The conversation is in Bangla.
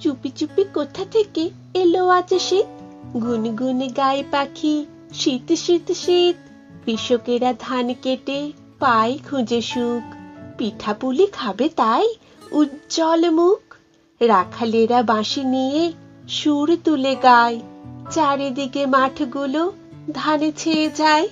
চুপি চুপি কোথা থেকে এলো আজ শীত, গুনগুনে গায়ে পাখি, শীত শীত শীত। কৃষকেরা ধান কেটে পায় খুঁজে সুখ, পিঠাপুলি খাবে তাই উজ্জ্বল মুখ। রাখালেরা বাঁশি নিয়ে সুর তুলে গায়, চারিদিকে মাঠগুলো ধানে ছেয়ে যায়।